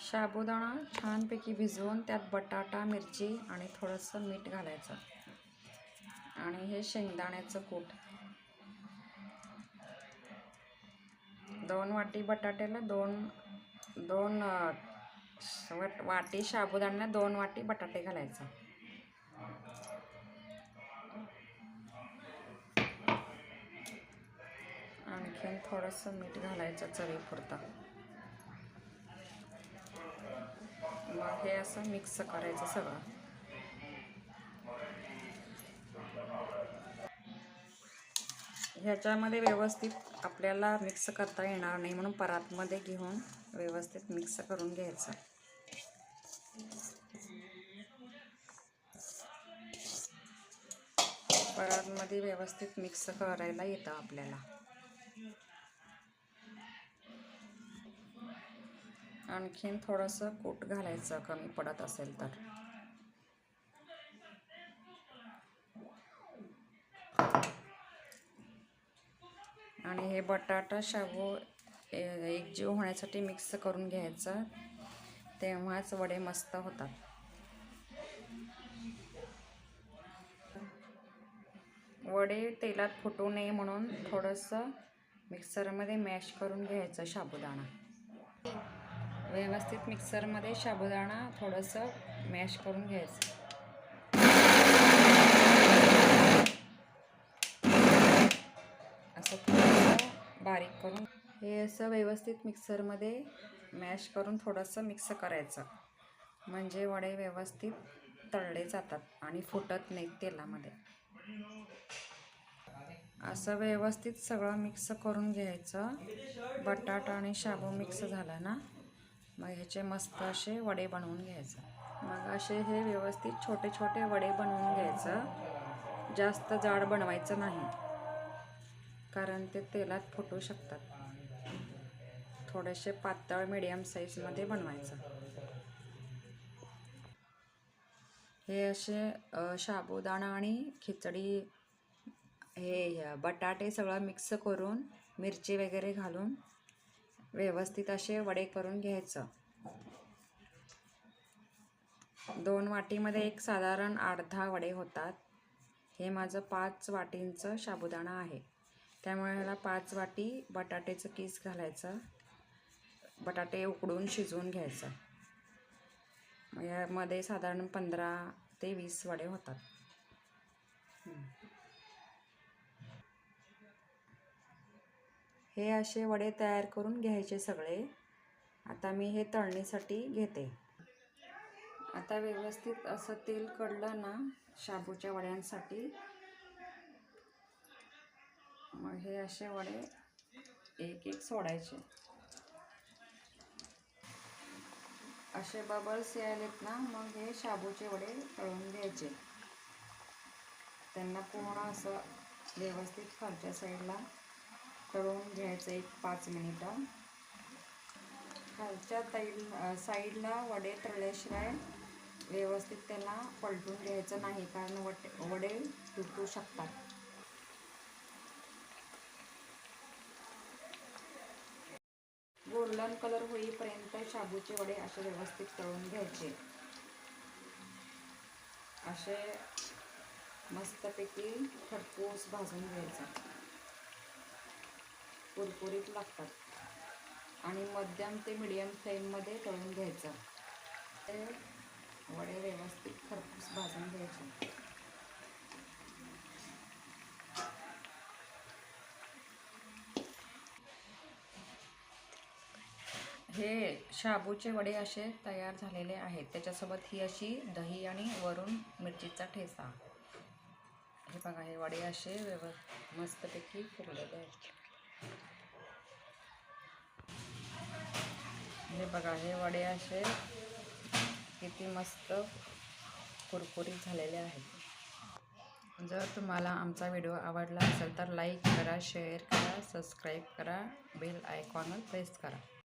साबुदाणा छानपैकी भिजवून त्यात बटाटा, मिरची आणि थोडंसं मीठ घालायचं आणि हे शेंगदाण्याचं कूट. 2 वाटी बटाट्याला 2 वाटी साबुदाण्याला 2 वाटी बटाटे घालायचं. आणखीन थोडंसं मीठ घालायचं चवीपुरतं. मग हे असं मिक्स करायचं सगळं. ह्याच्यामध्ये व्यवस्थित आपल्याला मिक्स करता येणार नाही म्हणून परातमध्ये घेऊन व्यवस्थित मिक्स करून घ्यायचं. परातमध्ये व्यवस्थित मिक्स करायला येतं आपल्याला. आणखीन थोडंसं कूट घालायचं कमी पडत असेल तर. आणि हे बटाटा शाबू एकजीव होण्यासाठी मिक्स करून घ्यायचं, तेव्हाच वडे मस्त होतात. वडे तेलात फुटू नये म्हणून थोडंसं मिक्सरमध्ये मॅश करून घ्यायचं साबुदाणा. व्यवस्थित मिक्सरमध्ये साबुदाणा थोडंसं मॅश करून घ्यायचं. असं थोडंसं बारीक करून हे असं व्यवस्थित मिक्सरमध्ये मॅश करून थोडंसं मिक्स करायचं, म्हणजे वडे व्यवस्थित तळले जातात आणि फुटत नाहीत तेलामध्ये. असं व्यवस्थित सगळं मिक्स करून घ्यायचं. बटाटा आणि शाबू मिक्स झाला ना, मग ह्याचे मस्त असे वडे बनवून घ्यायचं. मग असे हे व्यवस्थित छोटे छोटे वडे बनवून घ्यायचं. जास्त जाड बनवायचं नाही, कारण ते तेलात फुटू शकतात. थोडेसे पातळ मीडियम साईजमध्ये बनवायचं. हे असे साबुदाणा आणि खिचडी हे बटाटे सगळं मिक्स करून मिरची वगैरे घालून व्यवस्थित असे वडे करून घ्यायचं. 2 वाटीमध्ये एक साधारण 8-10 वडे होतात. हे माझं 5 वाटींचं साबुदाणा आहे, त्यामुळे ह्याला 5 वाटी बटाट्याचं किस घालायचं. बटाटे उकडून शिजवून घ्यायचं. यामध्ये साधारण 15 ते 20 वडे होतात. हे असे वडे तयार करून घ्यायचे सगळे. आता मी हे तळणीसाठी घेते. आता व्यवस्थित असं तेल कढलं ना शाबूच्या वड्यांसाठी, मग हे असे वडे एक एक सोडायचे. असे बबल्स यायलेत ना, मग हे शाबूचे वडे तळून घ्यायचे. त्यांना पूर्ण असं व्यवस्थित खालच्या साईडला तळून घ्यायचं 1-5 मिनिटं. खालच्या साईडला वडे तळल्याशिवाय व्यवस्थित त्याला पलटून घ्यायचं नाही, कारण वडे तुटू शकतात. गोल्डन कलर होईपर्यंत शाबूचे वडे असे व्यवस्थित तळून घ्यायचे. असे मस्तपैकी खरपूस भाजून घ्यायचं. कुरकुरीत लागतात आणि मध्यम ते मीडियम फ्लेममध्ये तळून घ्यायचं. ते वडे व्यवस्थित खरपूस भाजून घ्यायचे. हे शाबूचे वडे असे तयार झालेले आहेत. त्याच्यासोबत ही अशी दही आणि वरून मिरचीचा ठेचा. हे बघा, हे वडे असे मस्तपैकी फुगलेले आहेत. हे बघा, हे वडे असे किती मस्त कुरकुरीत झालेले आहेत. जर तुम्हाला आमचा व्हिडिओ आवडला असेल तर लाईक करा, शेअर करा, सबस्क्राईब करा, बेल आयकॉनवर प्रेस करा.